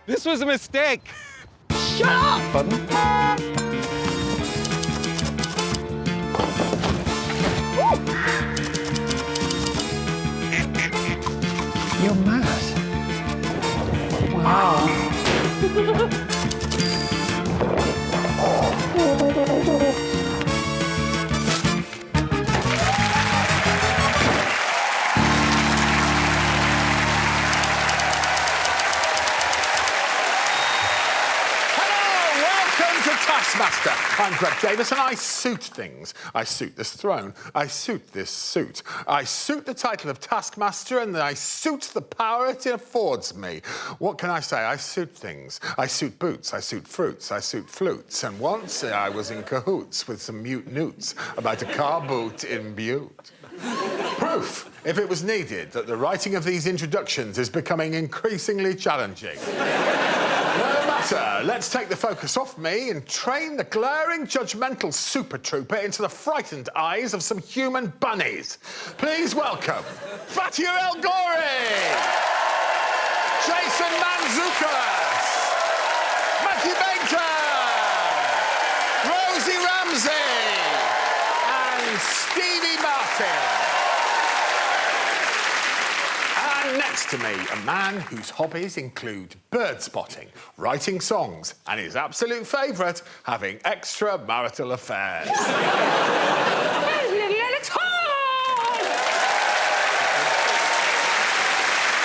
This was a mistake. Shut up! Pardon? You're mad. Wow. Taskmaster. I'm Greg Davies and I suit things. I suit this throne. I suit this suit. I suit the title of Taskmaster and I suit the power it affords me. What can I say? I suit things. I suit boots. I suit fruits. I suit flutes. And once I was in cahoots with some mute newts about a car boot in Butte. Proof, if it was needed, that the writing of these introductions is becoming increasingly challenging. Let's take the focus off me and train the glaring, judgmental super trooper into the frightened eyes of some human bunnies. Please welcome Fatiha El-Ghorri, Jason Mantzoukas, Matthew Baker, Rosie Ramsey, and Stevie Martin. And next to me, a man whose hobbies include bird spotting, writing songs, and his absolute favourite, having extramarital affairs. There's little Alex Horne!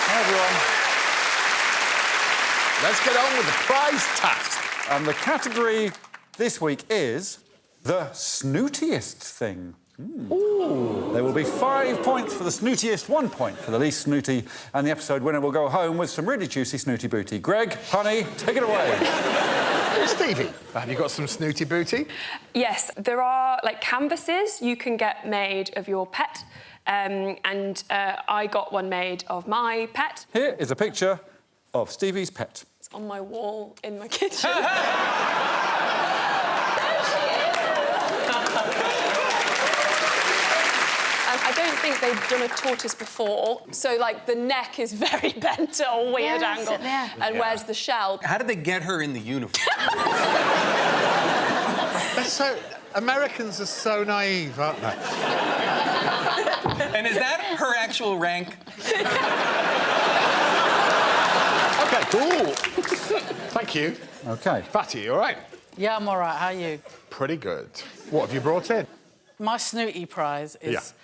Hi, everyone. Let's get on with the prize task. And the category this week is the snootiest thing. Ooh. There will be 5 points for the snootiest, 1 point for the least snooty, and the episode winner will go home with some really juicy snooty booty. Greg, honey, take it away. Stevie, have you got some snooty booty? Yes, there are like canvases you can get made of your pet, and I got one made of my pet. Here is a picture of Stevie's pet. It's on my wall in my kitchen. I don't think they've done a tortoise before, so, like, the neck is very bent at a weird angle. And where's the shell? How did they get her in the uniform? Americans are so naive, aren't they? And is that her actual rank? OK, cool. Thank you. OK. Fatty, you all right? Yeah, I'm all right. How are you? Pretty good. What have you brought in? My snooty prize is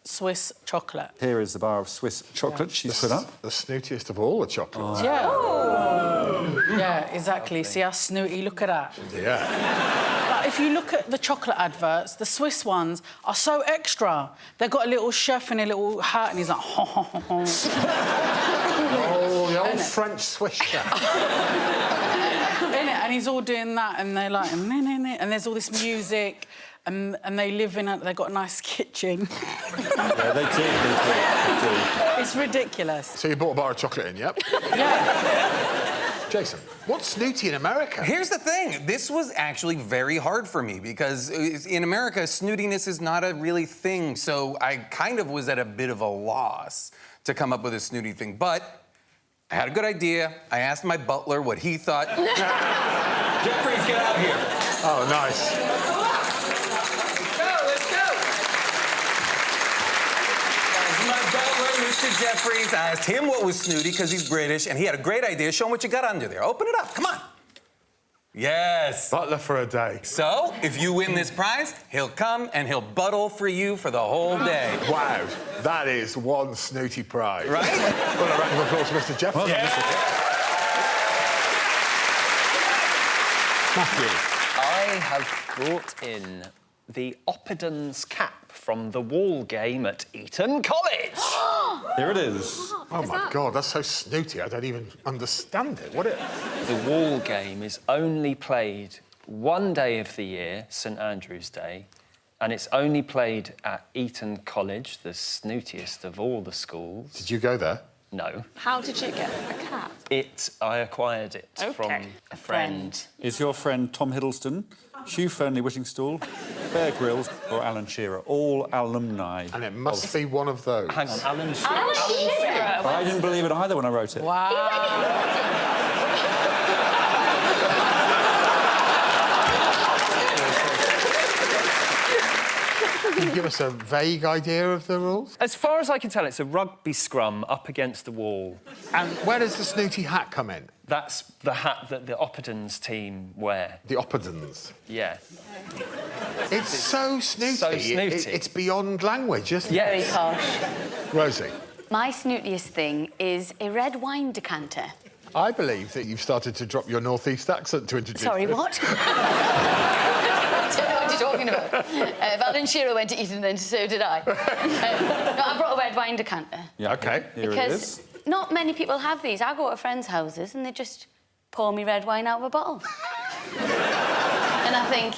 Swiss chocolate. Here is the bar of Swiss chocolate she's put up. The snootiest of all the chocolates. Yeah. Yeah, exactly. See how snooty? Look at that. Yeah. But if you look at the chocolate adverts, the Swiss ones are so extra. They've got a little chef in a little hat and he's like, ho, ho, ho, ho. Oh, the old French Swiss chef. And he's all doing that and they're like, and there's all this music. And they live in they've got a nice kitchen. Yeah, they do. It's ridiculous. So you bought a bar of chocolate in, yep? Yeah. Jason, what's snooty in America? Here's the thing. This was actually very hard for me because in America, snootiness is not a really thing. So I kind of was at a bit of a loss to come up with a snooty thing. But I had a good idea. I asked my butler what he thought. Jeffries, get out here. Oh, nice. Mr. Jeffries, I asked him what was snooty because he's British, and he had a great idea. Show him what you got under there. Open it up. Come on. Yes. Butler for a day. So, if you win this prize, he'll come and he'll buttle for you for the whole day. Wow, that is one snooty prize. Right? Well, a round of applause for Mr. Jeffries. Yeah. Matthew. I have brought in the Oppidon's cap from the wall game at Eton College. Here it is. Oh, my God, that's so snooty, I don't even understand it. What it... The wall game is only played one day of the year, St Andrew's Day, and it's only played at Eton College, the snootiest of all the schools. Did you go there? No. How did you get a cap? I acquired it from a friend. Is your friend Tom Hiddleston, Hugh Fernley-Whittingstall, Bear Grylls or Alan Shearer? All alumni. And it must be one of those. Hang on, Alan Shearer. Alan Shearer? I didn't believe it either when I wrote it. Wow. Can you give us a vague idea of the rules? As far as I can tell, it's a rugby scrum up against the wall. And where does the snooty hat come in? That's the hat that the Oppidans team wear. The Oppidans. Yeah. It's so snooty. So snooty. It's beyond language, isn't Yeah. it? Very posh. Rosie. My snootiest thing is a red wine decanter. I believe that you've started to drop your northeast accent to introduce Sorry, this. what? I don't know what you're talking about. Alan Shearer went to Eton, then so did I. No, I brought a red wine decanter. Yeah, OK. Here Because it is. not many people have these. I go to friends' houses and they just pour me red wine out of a bottle. And I think,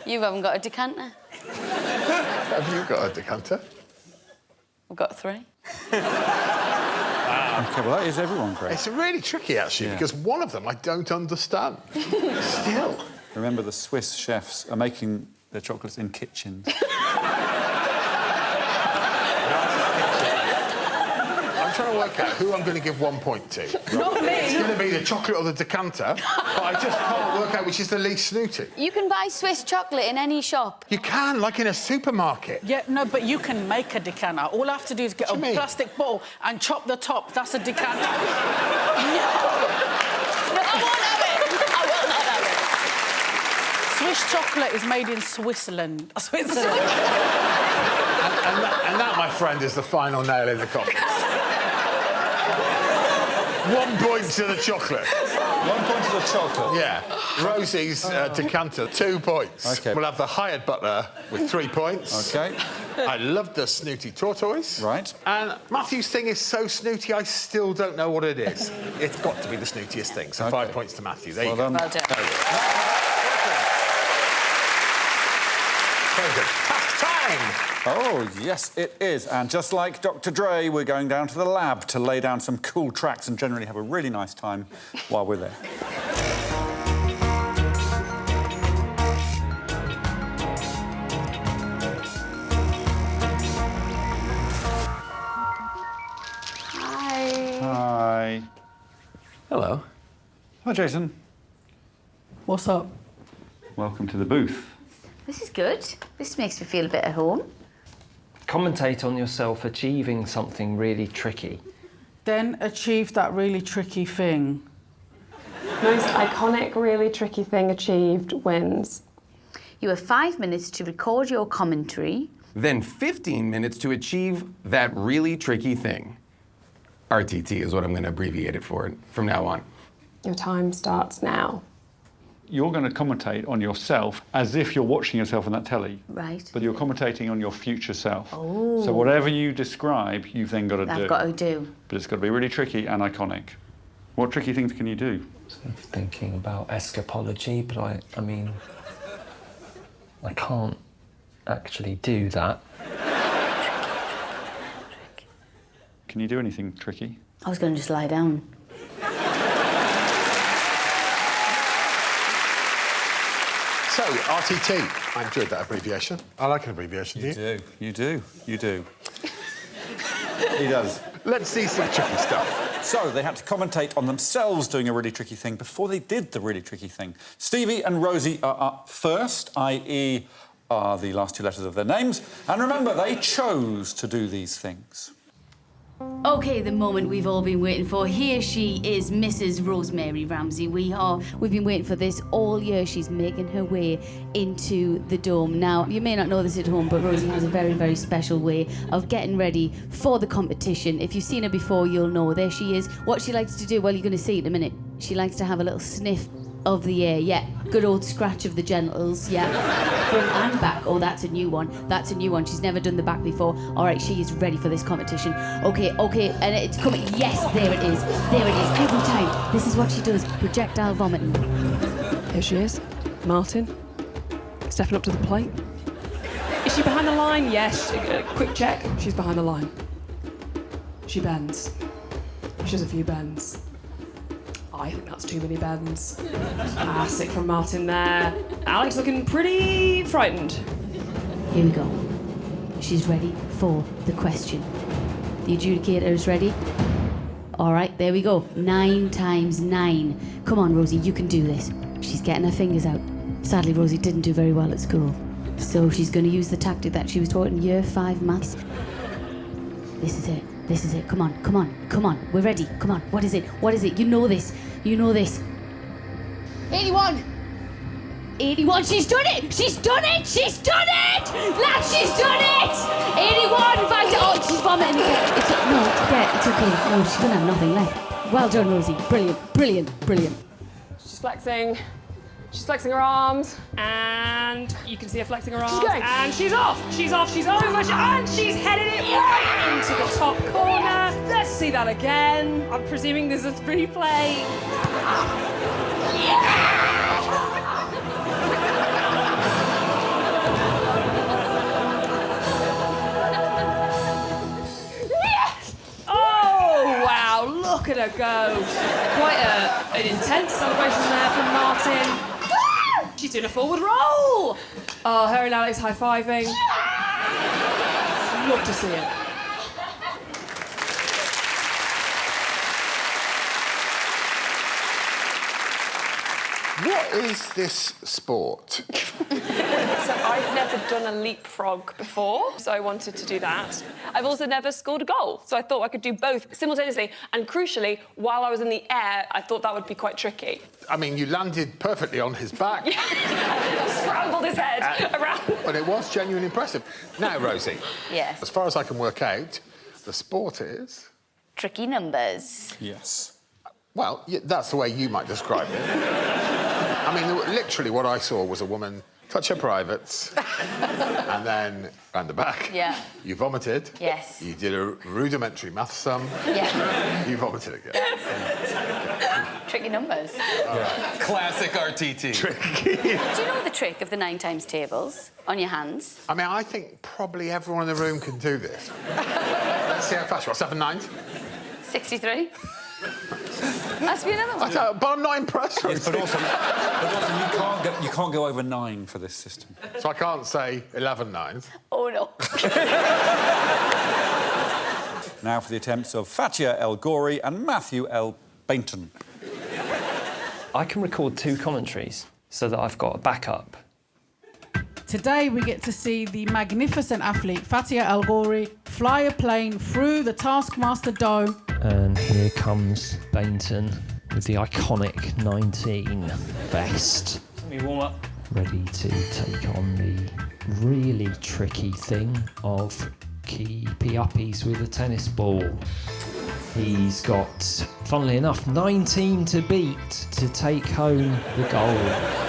you haven't got a decanter. Have you got a decanter? I've got 3. OK, well, that is everyone, Greg. It's really tricky, actually, Yeah. because one of them I don't understand. Still. Remember, the Swiss chefs are making their chocolates in kitchens. I'm trying to work out who I'm going to give 1 point to. Not me. It's going to be the chocolate or the decanter, but I just can't work out which is the least snooty. You can buy Swiss chocolate in any shop. You can, like in a supermarket. Yeah, no, but you can make a decanter. All I have to do is get What a do you mean? plastic bottle and chop the top. That's a decanter. No, I won't have it. I will not have it. Swiss chocolate is made in Switzerland. Switzerland. And that, my friend, is the final nail in the coffin. 1 point to the chocolate. 1 point to the chocolate. Yeah. Rosie's decanter, 2 points. OK. We'll have the hired butler with 3 points. OK. I love the snooty tortoise. Right. And Matthew's thing is so snooty, I still don't know what it is. It's got to be the snootiest thing, so 5 points to Matthew. There you go. Well done. Well done. There you go. Very good. Half time! Oh, yes, it is. And just like Dr. Dre, we're going down to the lab to lay down some cool tracks and generally have a really nice time while we're there. Hi. Hi. Hello. Hi, Jason. What's up? Welcome to the booth. This is good. This makes me feel a bit at home. Commentate on yourself achieving something really tricky. Then achieve that really tricky thing. Most iconic, really tricky thing achieved wins. You have 5 minutes to record your commentary. Then 15 minutes to achieve that really tricky thing. RTT is what I'm going to abbreviate it for from now on. Your time starts now. You're going to commentate on yourself as if you're watching yourself on that telly. Right. But you're commentating on your future self. Oh. So whatever you describe, you've then got to do. I've got to do. But it's got to be really tricky and iconic. What tricky things can you do? Sort of thinking about escapology, but I mean, I can't actually do that. Can you do anything tricky? I was going to just lie down. So, RTT. I enjoyed that abbreviation. I like an abbreviation, do you? You do. You do. He does. Let's see some tricky stuff. So they had to commentate on themselves doing a really tricky thing before they did the really tricky thing. Stevie and Rosie are up first, i.e. are the last 2 letters of their names. And remember, they chose to do these things. OK, the moment we've all been waiting for. Here she is, Mrs. Rosemary Ramsey. We've been waiting for this all year. She's making her way into the dome. Now, you may not know this at home, but Rosie has a very, very special way of getting ready for the competition. If you've seen her before, you'll know. There she is. What she likes to do, well, you're going to see it in a minute. She likes to have a little sniff of the air, yeah. Good old scratch of the genitals, yeah. Front and back. Oh, that's a new one. That's a new one. She's never done the back before. All right, she is ready for this competition. OK, and it's coming. Yes, there it is. There it is. Every time. This is what she does. Projectile vomiting. Here she is. Martin. Stepping up to the plate. Is she behind the line? Yes. Quick check. She's behind the line. She bends. She does a few bends. I think that's too many bends. Classic from Martin there. Alex looking pretty frightened. Here we go. She's ready for the question. The adjudicator is ready. All right, there we go. 9 times 9. Come on, Rosie, you can do this. She's getting her fingers out. Sadly, Rosie didn't do very well at school. So she's going to use the tactic that she was taught in Year 5 maths. This is it. This is it. Come on, come on, come on. We're ready. Come on. What is it? What is it? You know this. You know this. 81. 81. She's done it. She's done it. She's done it. Lads, she's done it. 81. Oh, she's vomiting again. It's okay. No, she's going to have nothing left. Well done, Rosie. Brilliant, brilliant, brilliant. She's flexing. She's flexing her arms, and you can see her flexing her arms. She's going. And she's off. She's off. She's over. And she's headed it right into the top corner. Let's see that again. I'm presuming this is replay. Look at her go. Quite an intense celebration there from Martin. She's doing a forward roll. Oh, her and Alex high-fiving. Love to see it. What is this sport? So I've never done a leapfrog before, so I wanted to do that. I've also never scored a goal, so I thought I could do both simultaneously. And crucially, while I was in the air, I thought that would be quite tricky. I mean, you landed perfectly on his back. Scrambled his head around. But it was genuinely impressive. Now, Rosie. Yes. As far as I can work out, the sport is... Tricky numbers. Yes. Well, that's the way you might describe it. I mean, literally what I saw was a woman touch her privates and then round the back. Yeah. You vomited. Yes. You did a rudimentary math sum. Yeah. You vomited again. Tricky numbers. Classic RTT. Tricky. Do you know the trick of the 9 times tables on your hands? I mean, I think probably everyone in the room can do this. Let's see how fast you are. 7 9s? 63. Must be another one. But I'm not impressed, Rosie. But also you can't go over 9 for this system. So I can't say 11 9s. Oh, no. Now for the attempts of Fatiha El-Ghorri and Matthew L. Bainton. I can record 2 commentaries so that I've got a backup. Today we get to see the magnificent athlete Fatiha El-Ghorri fly a plane through the Taskmaster Dome. And here comes Bainton with the iconic 19 vest. Let me warm up. Ready to take on the really tricky thing of keepy-uppies with a tennis ball. He's got, funnily enough, 19 to beat to take home the gold.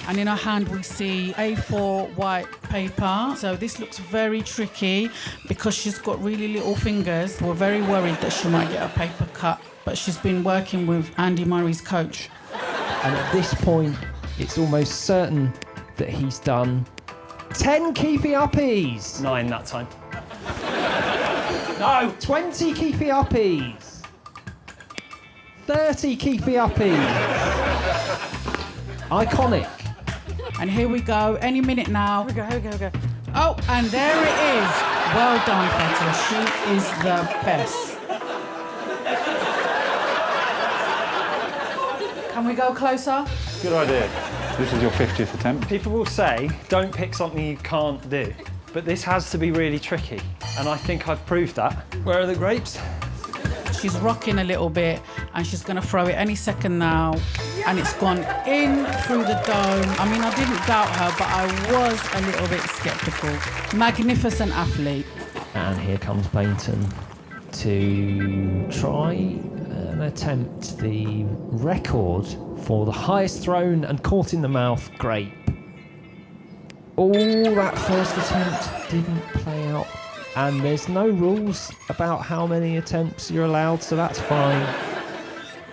And in her hand we see A4 white paper. So this looks very tricky because she's got really little fingers. We're very worried that she might get a paper cut, but she's been working with Andy Murray's coach. And at this point, it's almost certain that he's done 10 keepy-uppies. 9 that time. No, 20 keepy-uppies. 30 keepy-uppies. Iconic. And here we go, any minute now. Here we go. Oh, and there it is. Well done, Fatiha. She is the best. Can we go closer? Good idea. This is your 50th attempt. People will say, don't pick something you can't do. But this has to be really tricky. And I think I've proved that. Where are the grapes? She's rocking a little bit and she's going to throw it any second now. And it's gone in through the dome. I mean, I didn't doubt her, but I was a little bit sceptical. Magnificent athlete. And here comes Bainton to try and attempt the record for the highest thrown and caught in the mouth grape. Oh, that first attempt didn't play out. And there's no rules about how many attempts you're allowed, so that's fine.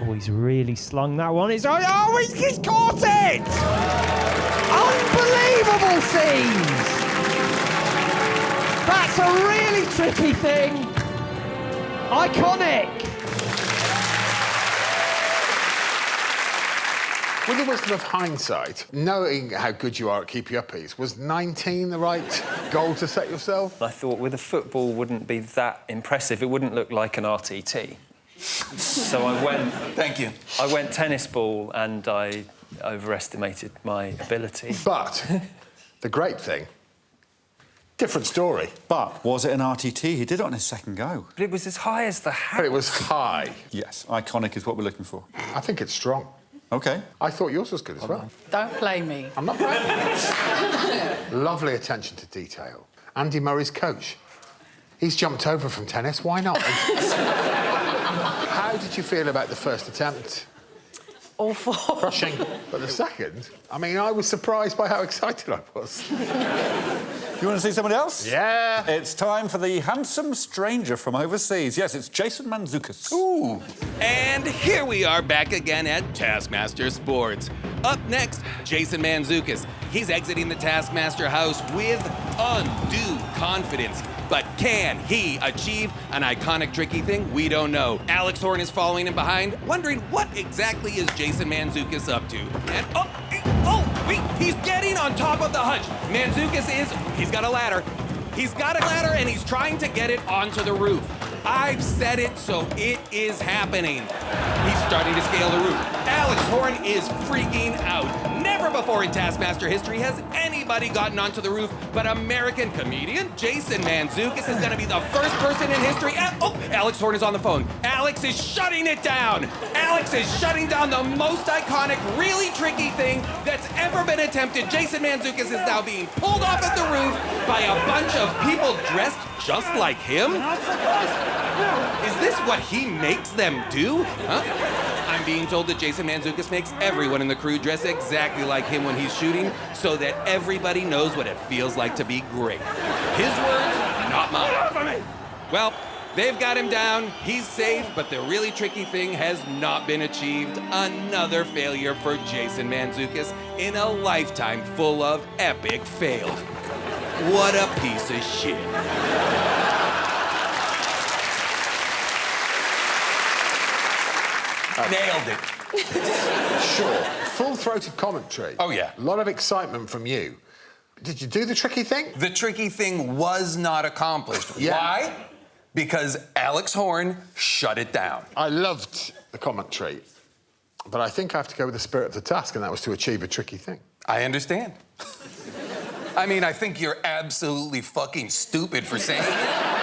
Oh, he's really slung that one. He's caught it! Unbelievable scenes! That's a really tricky thing. Iconic! With the wisdom of hindsight, knowing how good you are at keepy-uppies, was 19 the right goal to set yourself? I thought with a football wouldn't be that impressive. It wouldn't look like an RTT. So I went... Thank you. I went tennis ball and I overestimated my ability. But The great thing, different story. But was it an RTT? He did it on his second go. But it was as high as the house. But it was high. Yes, iconic is what we're looking for. I think it's strong. OK. I thought yours was good as well. Don't play me. I'm not playing. Lovely attention to detail. Andy Murray's coach. He's jumped over from tennis. Why not? How did you feel about the first attempt? Awful. Crushing. But the second, I mean, I was surprised by how excited I was. You want to see somebody else? Yeah. It's time for the handsome stranger from overseas. Yes, it's Jason Mantzoukas. Ooh. And here we are back again at Taskmaster Sports. Up next, Jason Mantzoukas. He's exiting the Taskmaster house with undue confidence. But can he achieve an iconic tricky thing? We don't know. Alex Horne is following him behind, wondering what exactly is Jason Mantzoukas up to. And wait, he's getting on top of the hutch. He's got a ladder. He's got a ladder and he's trying to get it onto the roof. I've said it, so it is happening. He's starting to scale the roof. Alex Horne is freaking out. Never before in Taskmaster history has anybody gotten onto the roof, but American comedian Jason Mantzoukas is gonna be the first person in history. Alex Horne is on the phone. Alex is shutting it down. Alex is shutting down the most iconic, really tricky thing that's ever been attempted. Jason Mantzoukas is now being pulled off at the roof by a bunch of people dressed just like him? Is this what he makes them do? Huh? I'm being told that Jason Mantzoukas makes everyone in the crew dress exactly like him when he's shooting, so that everybody knows what it feels like to be great. His words, not mine. Well, they've got him down, he's safe, but the really tricky thing has not been achieved. Another failure for Jason Mantzoukas in a lifetime full of epic fails. What a piece of shit. Nailed it. Sure. Full-throated commentary. Oh, yeah. A lot of excitement from you. Did you do the tricky thing? The tricky thing was not accomplished. Yeah. Why? Because Alex Horne shut it down. I loved the commentary, but I think I have to go with the spirit of the task, and that was to achieve a tricky thing. I understand. I mean, I think you're absolutely fucking stupid for saying it.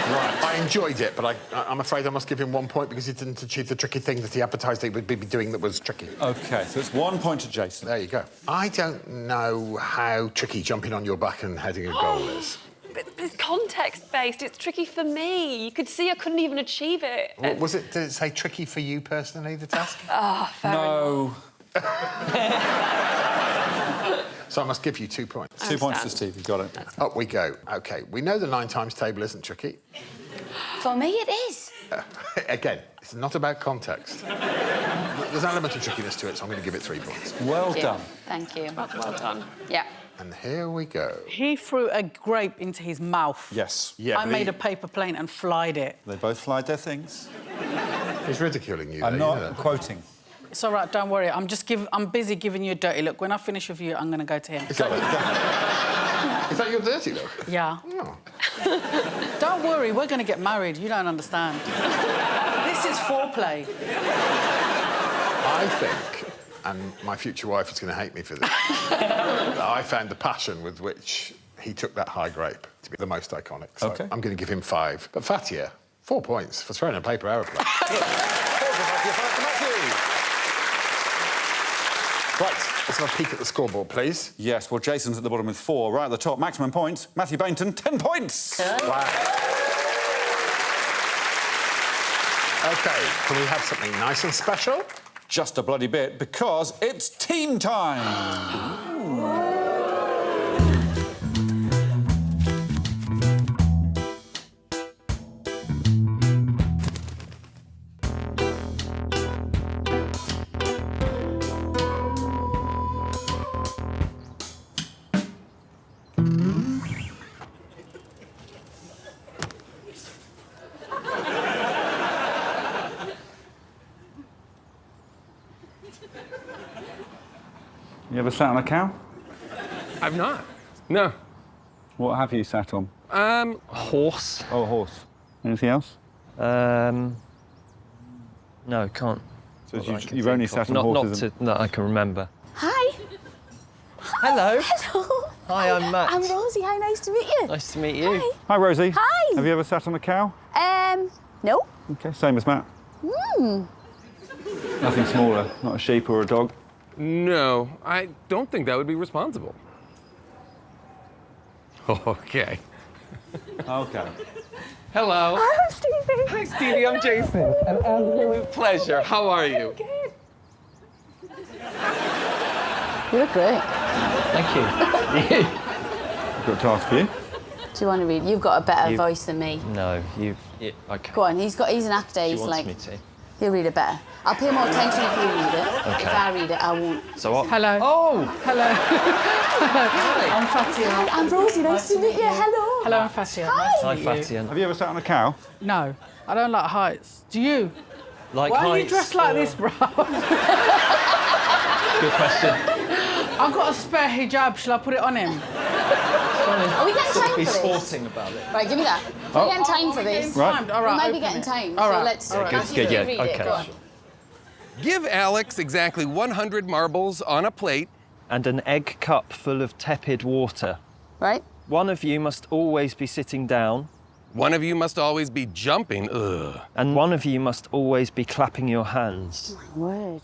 Right. I enjoyed it, but I'm afraid I must give him 1 point because he didn't achieve the tricky thing that he advertised he would be doing that was tricky. OK, so it's 1 point to Jason. There you go. I don't know how tricky jumping on your back and heading a goal is. But it's context-based. It's tricky for me. You could see I couldn't even achieve it. What was it? Did it say tricky for you personally, the task? Fair enough. So I must give you 2 points. 2 points to Steve, you got it. Up we go. OK, we know the 9 times table isn't tricky. For me, it is. Again, it's not about context. There's an element of trickiness to it, so I'm going to give it 3 points. Well done. Thank you. Well done. Yeah. And here we go. He threw a grape into his mouth. Yes. Yeah, I made a paper plane and flied it. They both flied their things. He's ridiculing you. I'm there, not you know that. quoting. It's all right, don't worry. I'm busy giving you a dirty look. When I finish with you, I'm going to go to him. Is that your dirty look? Yeah. Oh. Don't worry, we're going to get married. You don't understand. This is foreplay. I think, and my future wife is going to hate me for this, I found the passion with which he took that high grape to be the most iconic. So OK. I'm going to give him 5. But Fatiha, 4 points for throwing a paper aeroplane. Right, let's have a peek at the scoreboard, please. Yes, well, Jason's at the bottom with 4. Right at the top, maximum points. Matthew Bainton, 10 points. Wow. OK, can we have something nice and special? Just a bloody bit, because it's team time. You ever sat on a cow? I've not. No. What have you sat on? Horse. Oh, a horse. Anything else? No, can't. So Not that I can you've think only of. sat on not horses. that I can remember. Hi. Hello. Hello. Hi, I'm Matt. I'm Rosie. Hi, nice to meet you. Nice to meet you. Hi. Hi, Rosie. Hi. Have you ever sat on a cow? No. Okay, same as Matt. Nothing smaller, not a sheep or a dog. No, I don't think that would be responsible. Okay. Okay. Hello. Hi, I'm Stevie. Hi, Stevie. I'm Jason. An absolute pleasure. How are you? Good. You look great. Thank you. I've got a task for you. Do you want to read? You've got a better voice than me. No, okay. Go on. He's an actor. She He's wants like. me to. He'll read it better. I'll pay more attention if you read it. Okay. If I read it, I won't. So what? Hello. Oh! Hello. I'm Fatiha. Hi, I'm Rosie. Nice to meet you. Hello. Hello, I'm Fatiha. Hi. Nice to Hi, meet you. Fatiha. Have you ever sat on a cow? No, I don't like heights. Do you? Like Why heights? are you dressed like this, bro? Good question. I've got a spare hijab. Shall I put it on him? Are we getting time for Be this? sporting about it. Right, give me that. We're getting time for this. Right. Timed. All We right. might be open getting it. time, All so right. let's. All right. Matthew, Good, yeah, read it. okay. Go on. Give Alex exactly 100 marbles on a plate. And an egg cup full of tepid water. Right. One of you must always be sitting down. One of you must always be jumping. Ugh. And one of you must always be clapping your hands. Word.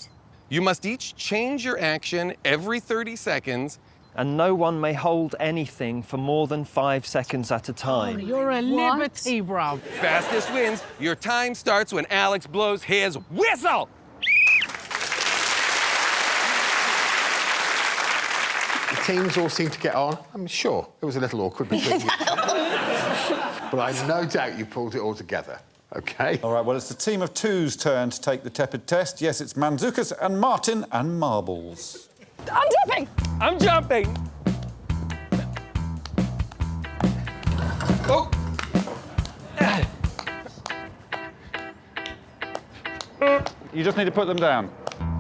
You must each change your action every 30 seconds. And no one may hold anything for more than 5 seconds at a time. You're a What? liberty, bro. Fastest wins. Your time starts when Alex blows his whistle. The teams all seem to get on. I'm sure it was a little awkward between you. But I've no doubt you pulled it all together, OK? All right, well, it's the team of two's turn to take the tepid test. Yes, it's Manzoukas and Martin and marbles. I'm jumping. I'm jumping. Oh. You just need to put them down.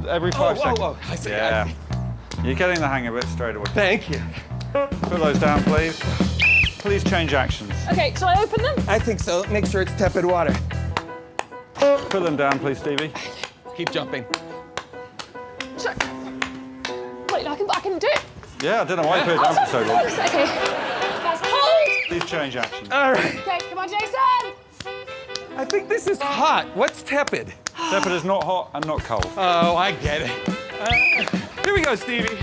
Every 5 seconds. Whoa. I see. Yeah. You're getting the hang of it straight away. Thank you. Put those down, please. Please change actions. Okay, shall I open them? I think so. Make sure it's tepid water. Put them down, please, Stevie. Keep jumping. Wait, I can do it. Yeah, I don't know why you put it down for so long. Okay. That's hold. Please change actions. All right. Okay, come on, Jason. I think this is hot. What's tepid? Tepid is not hot and not cold. Oh, I get it. Here we go, Stevie.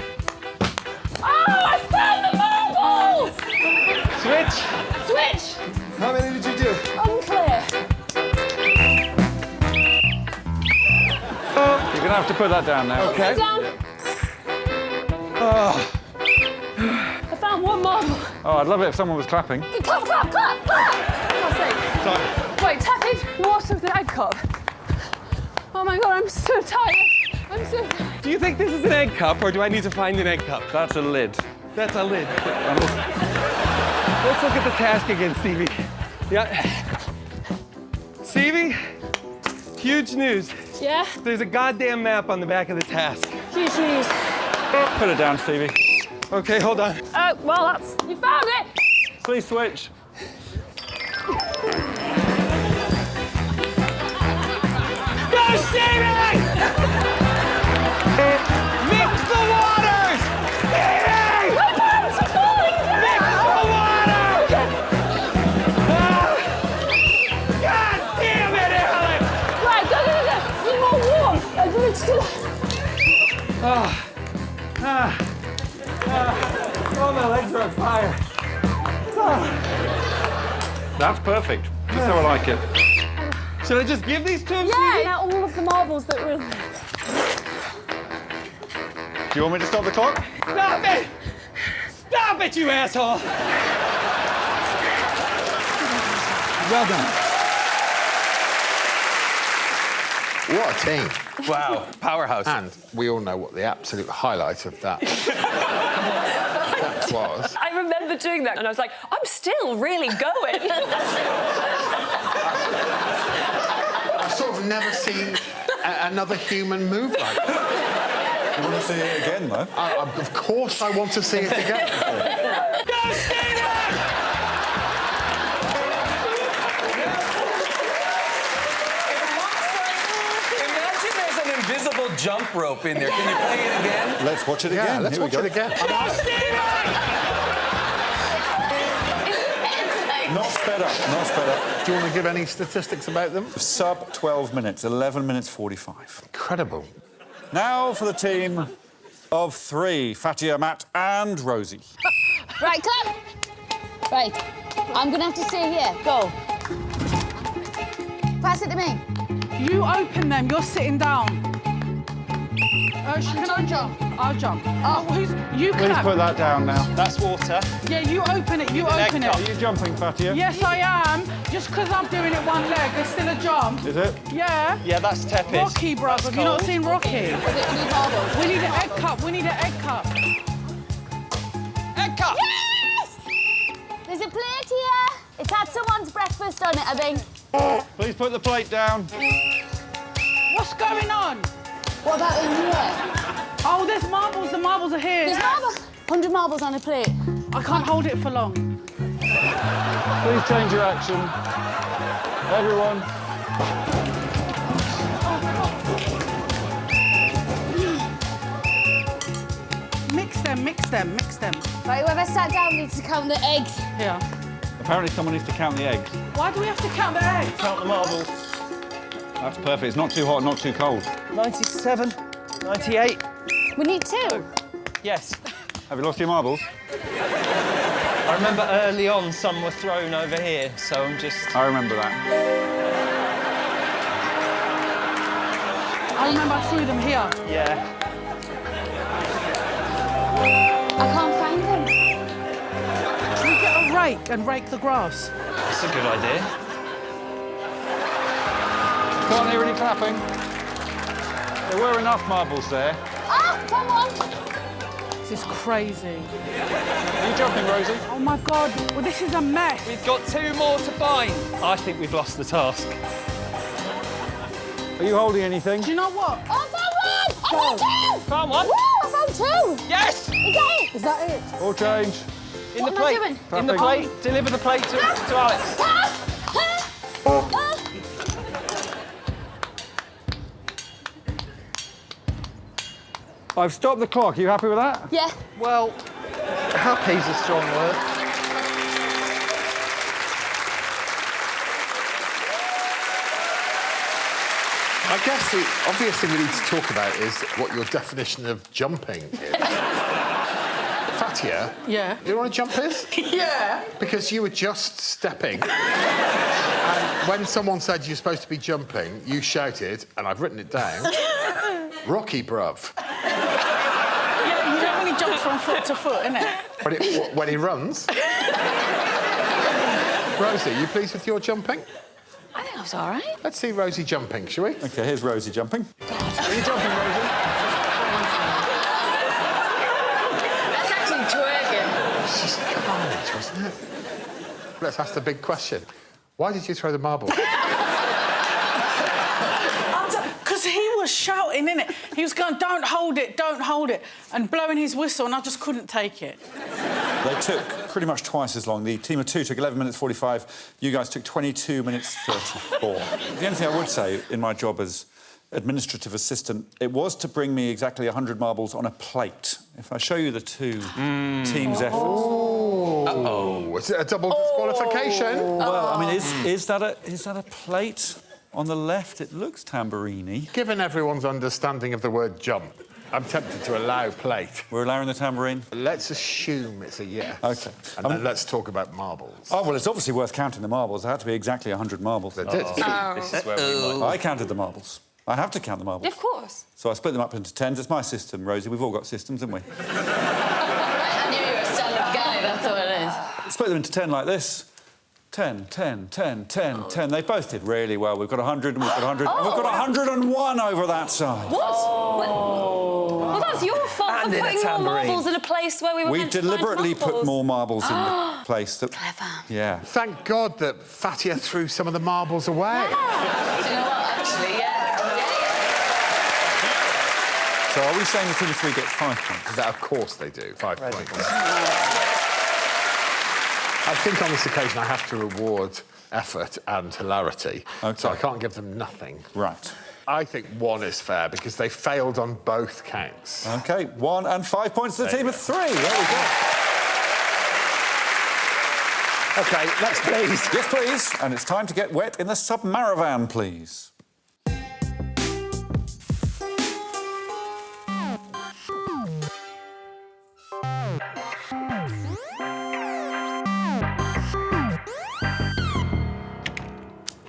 Oh, I found the marbles! Switch. Switch. How many did you do? Unclear. You're gonna have to put that down now. Okay. Down. I found one marble. Oh, I'd love it if someone was clapping. Clap, clap, clap, clap. For God's sake. Wait, tepid water with an egg cup. Oh my God, I'm so tired. I'm so tired. Do you think this is an egg cup, or do I need to find an egg cup? That's a lid. That's a lid. Let's look at the task again, Stevie. Yeah. Stevie, huge news. Yeah? There's a goddamn map on the back of the task. Huge news. Put it down, Stevie. Okay, hold on. Well, that's... You found it! Please switch. Go, Stevie! Mix the waters! Stevie! My parents are calling! Mix the water! God damn it, Alex! Right, go. Need more warm. I need to... Oh, my legs are on fire. That's perfect. That's how I like it. Should I just give these to him, Yeah, Stevie? now all of the marbles that were... Do you want me to stop the clock? Stop it! Stop it, you asshole! Well done. What a team. Wow, powerhouse. And we all know what the absolute highlight of that was. I remember doing that, and I was like, I'm still really going. I've sort of never seen another human move like that. You want to see it again, though? Of course I want to see it again. Go, Stevie! Imagine there's an invisible jump rope in there. Can you play it again? Let's watch it again. Yeah, let's Here we watch go. it again. Not sped up, not sped up. Do you want to give any statistics about them? Sub 12 minutes, 11 minutes 45. Incredible. Now for the team of 3, Fatiha, Matt and Rosie. Right, clap. Right. I'm going to have to stay here. Go. Pass it to me. You open them. You're sitting down. She can jump. I'll jump. Oh, you Please clap. put that down now. That's water. Yeah, you open it. You open Are it. you jumping, Fatiha? Yes, I am. Just because I'm doing it one leg, there's still a jump. Is it? Yeah. Yeah, that's tepid. Rocky, bruv. Have you not cold. seen Rocky? We need an egg cup. We need an egg cup. Egg cup! Yes! There's a plate here. It's had someone's breakfast on it, I think. Please put the plate down. What's going on? What about in here? Oh, there's marbles. The marbles are here. There's marbles. 100 marbles on a plate. I can't hold it for long. Please change your action. Everyone. Mix them, mix them, mix them. Right, whoever sat down needs to count the eggs. Here. Apparently someone needs to count the eggs. Why do we have to count the eggs? Count the marbles. That's perfect. It's not too hot, not too cold. 97, 98. We need 2. Yes. Have you lost your marbles? I remember early on some were thrown over here, so I'm just... I remember that. I remember I threw them here. Yeah. I can't find them. Should we get a rake and rake the grass? That's a good idea. Can't hear any clapping. There were enough marbles there. Ah, come on. This is crazy. Are you jumping, Rosie? Oh, my God. Well, this is a mess. We've got 2 more to find. I think we've lost the task. Are you holding anything? Do you know what? Oh, I found 1! I found 2! Found one? Woo, I found 2! Yes! Is that it? Is that it? All change. In What the am I plate. doing? In the plate. Deliver the plate to Alex. Ah! Ah! Ah! I've stopped the clock. Are you happy with that? Yeah. Well, happy's a strong word. I guess the obvious thing we need to talk about is what your definition of jumping is. Fatiha, Yeah. you know what a jump is? Yeah. Because you were just stepping. And when someone said you're supposed to be jumping, you shouted, and I've written it down, Rocky, bruv. Yeah, you know when he jumps from foot to foot, innit? When he runs. Rosie, you pleased with your jumping? I think I was all right. Let's see Rosie jumping, shall we? OK, here's Rosie jumping. Are you jumping, Rosie? That's actually twerking. It's just carnage, wasn't it? Let's ask the big question. Why did you throw the marble? Because he was shouting, innit? He was going, don't hold it, and blowing his whistle, and I just couldn't take it. They took pretty much twice as long. The team of 2 took 11 minutes 45. You guys took 22 minutes 34. The only thing I would say in my job as administrative assistant, it was to bring me exactly 100 marbles on a plate. If I show you the 2 teams' efforts... Oh, is it a double disqualification? Well, I mean, is that a plate on the left? It looks tambourine-y. Given everyone's understanding of the word jump, I'm tempted to allow plate. We're allowing the tambourine? Let's assume it's a yes. OK. And then let's talk about marbles. Oh, well, it's obviously worth counting the marbles. There had to be exactly 100 marbles. They did. This is where we might... I counted the marbles. I have to count the marbles. Of course. So I split them up into 10s. It's my system, Rosie. We've all got systems, haven't we? I knew you were a stand-up guy, that's what it is. Split them into 10 like this. 10, 10, 10, 10, 10. They both did really well. We've got 100 and we've got 100. And we've got 101 over that side. What? Well, that's your fault for And in a putting more tambourine. marbles in a place where we were We meant to find deliberately put marbles. more marbles in the place that... Clever. Yeah. Thank God that Fatiha threw some of the marbles away. Do you know what, actually, yeah. So are we saying the team of 3 gets 5 points? That, of course they do. 5 points. I think on this occasion I have to reward effort and hilarity. OK. So I can't give them nothing. Right. I think 1 is fair because they failed on both counts. OK, 1 and 5 points to the team of 3. There we go. OK, next, please. Yes, please. And it's time to get wet in the Submaravan, please.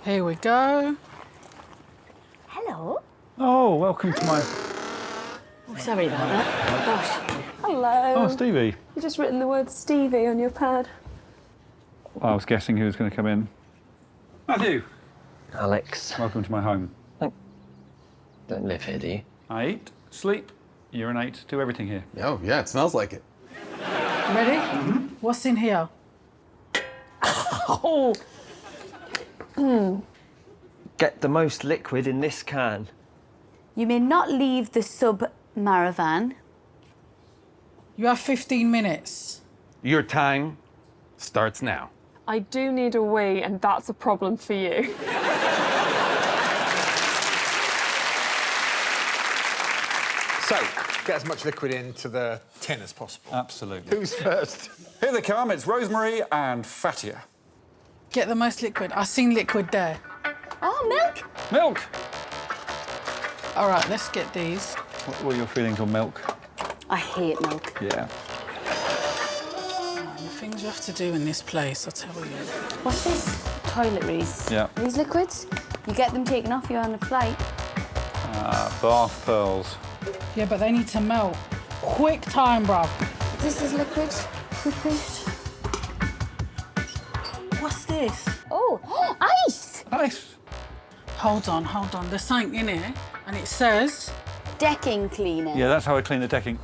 Here we go. Hello. Oh, welcome to my... Oh, sorry about that. Gosh. Hello. Oh, Stevie. You've just written the word Stevie on your pad. I was guessing who was going to come in. Matthew. Alex. Welcome to my home. Don't live here, do you? I eat, sleep, urinate, do everything here. Oh, yeah, it smells like it. Ready? What's in here? Oh. Get the most liquid in this can. You may not leave the Submaravan. You have 15 minutes. Your time starts now. I do need a wee, and that's a problem for you. So, get as much liquid into the tin as possible. Absolutely. Who's first? Here they come. It's Rosemary and Fatiha. Get the most liquid. I've seen liquid there. Oh, milk! Milk. All right, let's get these. What were your feelings on milk? I hate milk. Yeah. The things you have to do in this place, I'll tell you. What's this? Toiletries. Yeah. These liquids? You get them taken off you on a flight. Bath pearls. Yeah, but they need to melt. Quick time, bruv. This is liquid. Toothpaste. What's this? Oh, ice! Nice. Hold on. There's something in here, and it says... Decking cleaner. Yeah, that's how I clean the decking.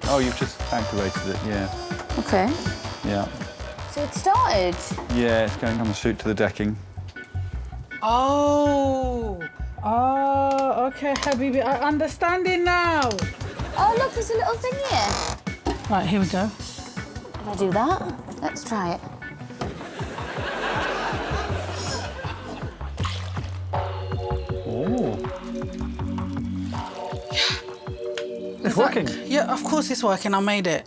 Oh, you've just activated it, yeah. Okay. Yeah. So it started. Yeah, it's going on the chute to the decking. Oh, okay, Habibi, I understand it now. Oh, look, there's a little thing here. Right, here we go. If I do that, let's try it. Oh. It's working. Yeah, of course it's working. I made it.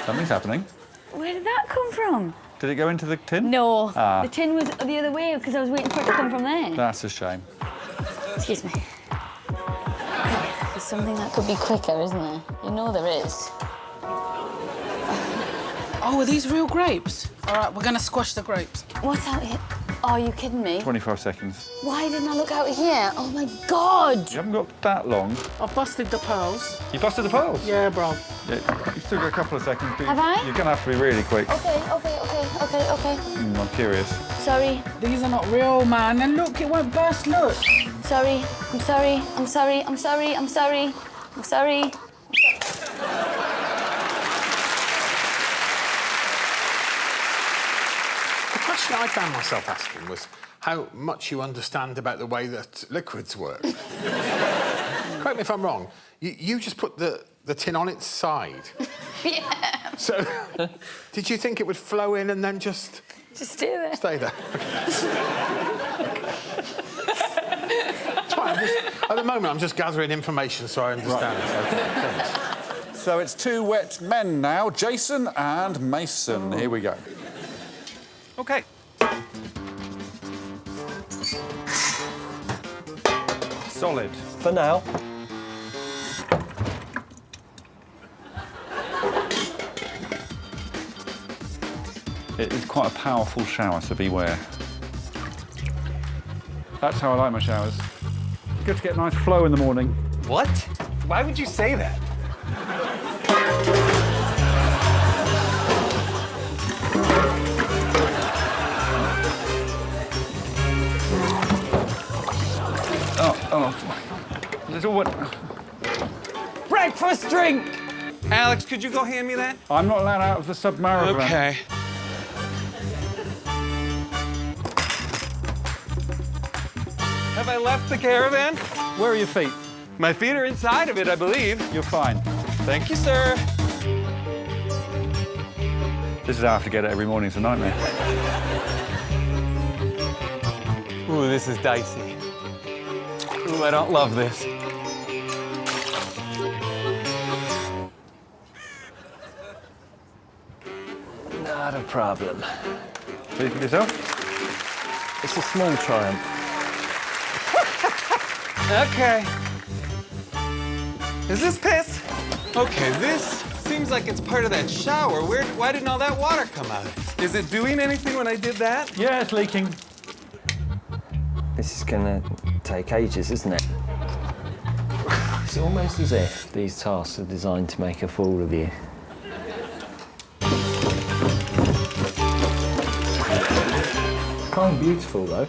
Something's happening. Where did that come from? Did it go into the tin? No, Ah. the tin was the other way because I was waiting for it to come from there. That's a shame. Excuse me. There's something that could be quicker, isn't there? You know there is. Oh, are these real grapes? All right, we're gonna squash the grapes. What's out here? Oh, are you kidding me? 25 seconds. Why didn't I look out here? Oh my God! You haven't got that long. I've busted the pearls. You busted the pearls? Yeah, bro. Yeah, you've still got a couple of seconds. But Have I? You're going to have to be really quick. Okay. I'm curious. Sorry. These are not real, man. And look, it won't burst, look. Sorry. I'm sorry. The question I found myself asking was how much you understand about the way that liquids work. Correct me if I'm wrong. You just put the tin on its side. Yeah. So, did you think it would flow in and then just stay there. Stay there. It's fine. At the moment, I'm just gathering information so I understand. Right. So it's 2 wet men now, Jason and Mason. Here we go. Okay. Solid. For now. It is quite a powerful shower, so beware. That's how I like my showers. Good to get a nice flow in the morning. What? Why would you say that? Oh. There's all what... Breakfast drink! Alex, could you go hand me that? I'm not allowed out of the Submaravan. Okay. Have I left the caravan? Where are your feet? My feet are inside of it, I believe. You're fine. Thank you, sir. This is how I have to get it every morning. It's a nightmare. Ooh, this is dicey. Ooh, I don't love this. Not a problem. Please with yourself. It's a small triumph. Okay. Is this piss? Okay, this seems like it's part of that shower. Why didn't all that water come out? Is it doing anything when I did that? Yeah, it's leaking. This is gonna take ages, isn't it? It's almost as if these tasks are designed to make a fool of you. Kind of beautiful, though.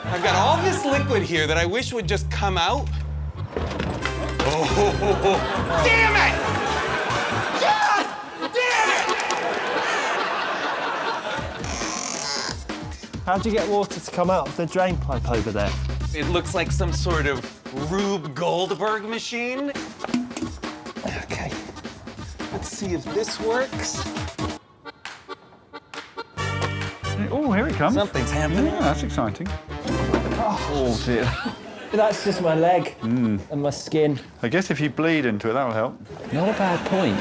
I've got all this liquid here that I wish would just come out. Oh, damn it! God damn it! How'd you get water to come out of the drain pipe over there? It looks like some sort of Rube Goldberg machine. Okay. Let's see if this works. Oh, here it comes. Something's happening. Yeah, that's exciting. Oh, dear. That's just my leg and my skin. I guess if you bleed into it, that'll help. Not a bad point.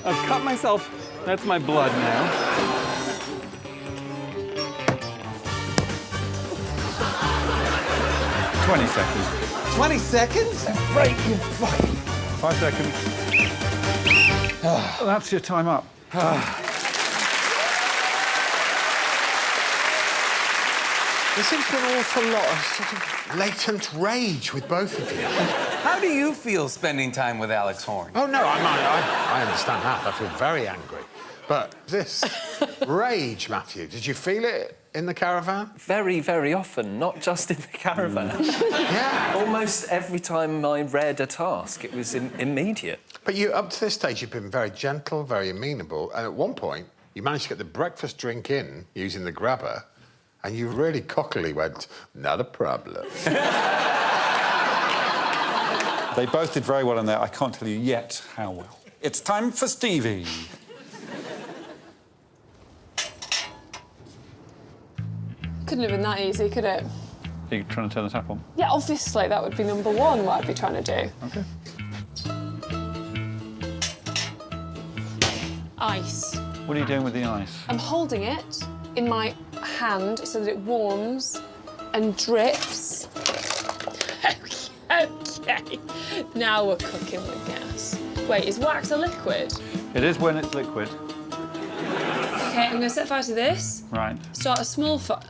I've cut myself. That's my blood now. "20 seconds. 20 seconds? Break your fucking... 5 seconds. Oh, that's your time up. There seems to be an awful lot of sort of latent rage with both of you. How do you feel spending time with Alex Horne? Oh, no, I understand that. I feel very angry. But this rage, Matthew, did you feel it in the caravan? Very, very often, not just in the caravan. Yeah. Almost every time I read a task, it was immediate. But you, up to this stage, you've been very gentle, very amenable, and at one point, you managed to get the breakfast drink in using the grabber, and you really cockily went, "Not a problem." They both did very well in there. I can't tell you yet how well. It's time for Stevie. Couldn't have been that easy, could it? Are you trying to turn the tap on? Yeah, obviously that would be number one. What I'd be trying to do. OK. Ice. What are you doing with the ice? I'm holding it in my hand so that it warms and drips. Okay. Now we're cooking with gas. Wait, is wax a liquid? It is when it's liquid. Okay, I'm going to set fire to this. Right. Start a small fire.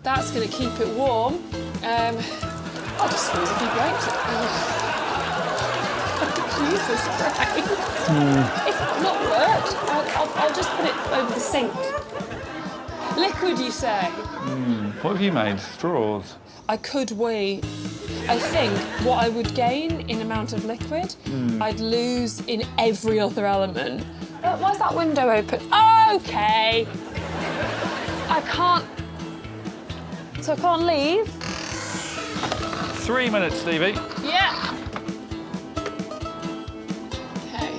That's going to keep it warm. I'll just squeeze a few grapes. Jesus Christ. If it's not worked, I'll just put it over the sink. Liquid, you say? What have you made? Straws? I could wait. I think what I would gain in amount of liquid, I'd lose in every other element. Why is that window open? OK. I can't... So I can't leave? 3 minutes, Stevie. Yeah. OK.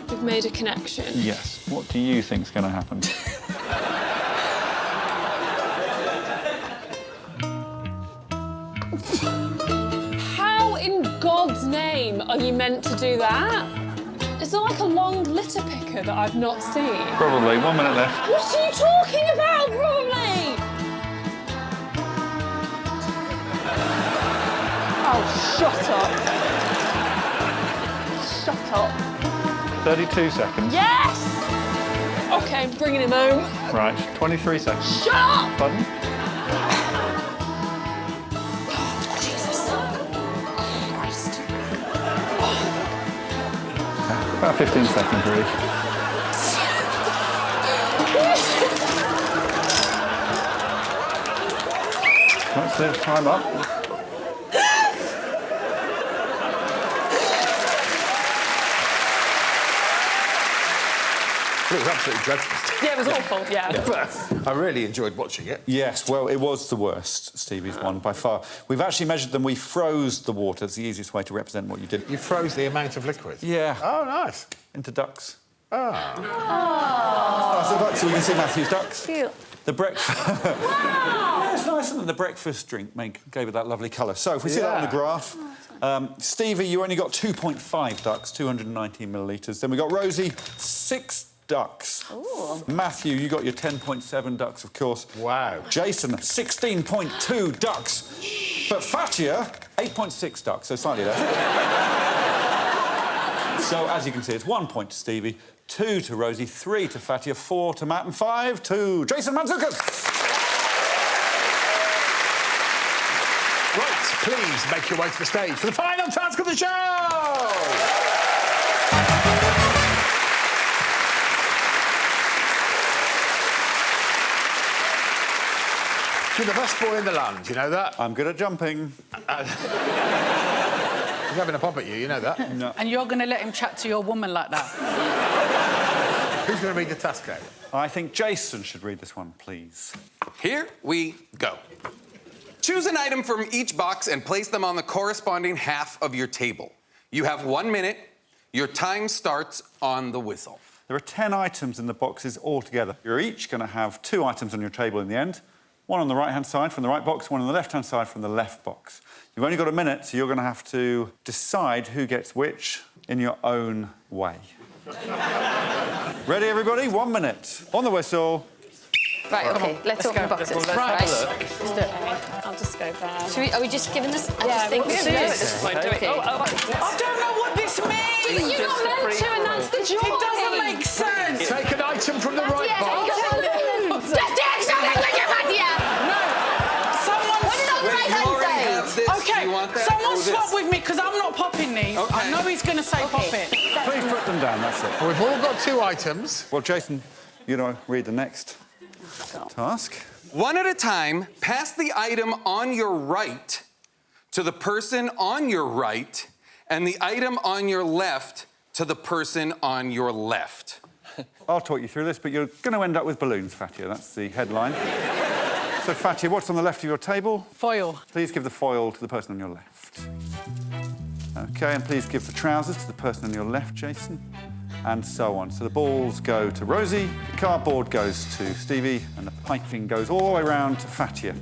We've made a connection. Yes. What do you think's going to happen? How in God's name are you meant to do that? Is there like a long litter picker that I've not seen? Probably. 1 minute left. What are you talking about, probably? Oh, shut up. Shut up. 32 seconds. Yes! OK, I'm bringing him home. Right. 23 seconds. Shut up! Pardon? Jesus Christ. About 15 seconds, really. That's it. Time up. It was absolutely dreadful. Yeah, it was awful, yeah. But I really enjoyed watching it. Yes, well, it was the worst, Stevie's one, by far. We've actually measured them. We froze the water. It's the easiest way to represent what you did. You froze the amount of liquid? Yeah. Oh, nice. Into ducks. Ah. Oh, so ducks, so we can see Matthew's ducks. Cute. The breakfast... Yeah, it's nice, and the breakfast drink gave it that lovely colour. So, if we see that on the graph... Stevie, you only got 2.5 ducks, 219 millilitres. Then we got Rosie, 6 ducks. Ooh. Matthew, you got your 10.7 ducks, of course. Wow. Jason, 16.2 ducks. But Fatiha, 8.6 ducks, so slightly less. So, as you can see, it's 1 point to Stevie, 2 to Rosie, 3 to Fatiha, 4 to Matt, and 5 to Jason Mantzoukas. Right, please make your way to the stage for the final task of the show! You're the best boy in the land, you know that? I'm good at jumping. He's having a pop at you, you know that? No. And you're going to let him chat to your woman like that? Who's going to read the task out? I think Jason should read this one, please. Here we go. Choose an item from each box and place them on the corresponding half of your table. You have 1 minute. Your time starts on the whistle. There are 10 items in the boxes altogether. You're each going to have 2 items on your table in the end. One on the right-hand side from the right box, one on the left-hand side from the left box. You've only got a minute, so you're going to have to decide who gets which in your own way. Ready, everybody? 1 minute. On the whistle. Right, OK, let's open the boxes. Right. Let's do it. I'll just go there. Are we just giving this? I Yeah, just think we this don't know is. at this point, do we? Okay. Oh, I don't know what this means! But you're not meant to, and that's the joy. It doesn't make sense! Take an item from the right box. Just take something with your Fatiha! No! Someone... What is on the right-hand side? OK, You want that someone or this? swap with me, because I'm not popping these. OK. I know he's going to say pop it. Please put them down, that's it. Well, we've all got 2 items. Well, Jason, you know, read the next task. One at a time, pass the item on your right to the person on your right, and the item on your left to the person on your left. I'll talk you through this, but you're going to end up with balloons, Fatiha. That's the headline. So, Fatiha, what's on the left of your table? Foil. Please give the foil to the person on your left. OK, and please give the trousers to the person on your left, Jason. And so on. So the balls go to Rosie, the cardboard goes to Stevie, and the piping goes all the way round to Fatiha.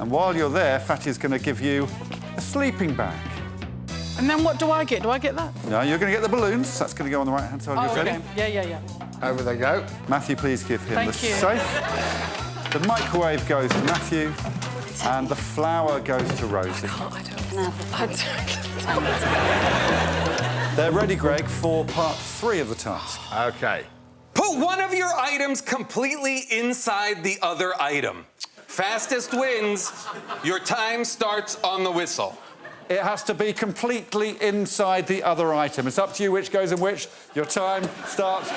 And while you're there, Fatiha's going to give you a sleeping bag. And then what do I get? Do I get that? No, you're going to get the balloons. That's going to go on the right-hand side of your okay. table. Yeah. Over they go. Matthew, please give him Thank the you. safe. The microwave goes to Matthew, and the flour goes to Rosie. They're ready, Greg, for part 3 of the task. OK. Put one of your items completely inside the other item. Fastest wins. Your time starts on the whistle. It has to be completely inside the other item. It's up to you which goes in which. Your time starts.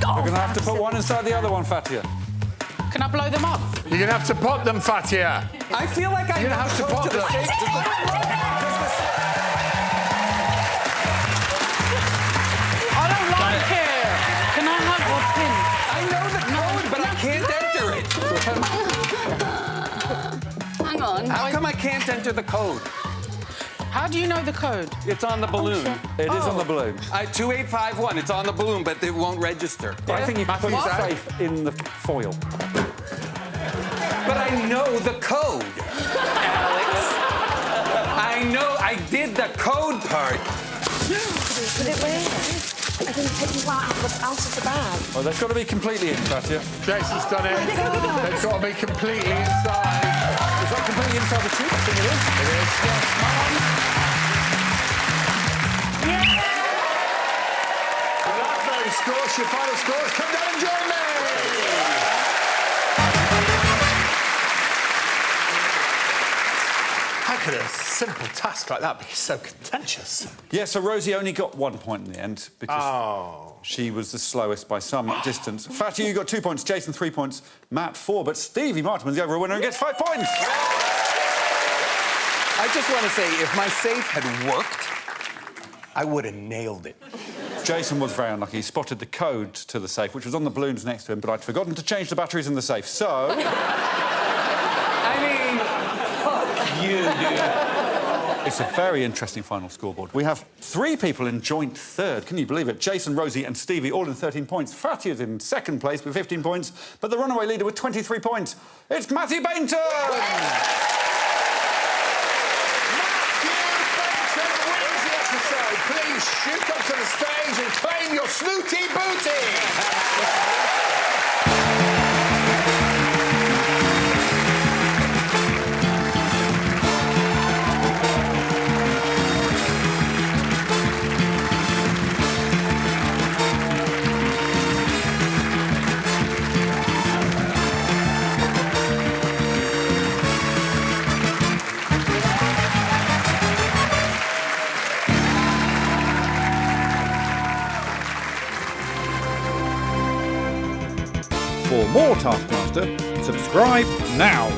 You're going to have to put one inside the other one, Fatiha. Can I blow them up? You're going to have to pop them, Fatiha. I feel like I You're going to have to pop them. I don't like it. Can I have a pin? I know the code, but I can't enter it. Hang on. How come I can't enter the code? How do you know the code? It's on the balloon. It is on the balloon. 2851. It's on the balloon, but it won't register. I think you can put Matthew's it out. safe in the foil. But I know the code, Alex. I know. I did the code part. Put it where? I didn't take you out of the bag. Well, they've got to be completely in, Fatiha. Jason's done it. They've got to be completely inside. Is that completely inside the tube? I think it is. It is. Well, that's those scores, your final scores. Come down and join me. How could a simple task like that be so contentious? Yeah, so Rosie only got 1 point in the end because she was the slowest by some distance. Fatiha, you got 2 points. Jason, 3 points. Matt, 4. But Stevie Martin was the overall winner and gets 5 points. I just want to say, if my safe had worked, I would have nailed it. Jason was very unlucky. He spotted the code to the safe, which was on the balloons next to him, but I'd forgotten to change the batteries in the safe, so... You do. It's a very interesting final scoreboard. We have 3 people in joint third. Can you believe it? Jason, Rosie and Stevie all in 13 points. Fatty is in second place with 15 points, but the runaway leader with 23 points. It's Matthew Bainton! Please shoot up to the stage and claim your snooty booty! For more Taskmaster, subscribe now.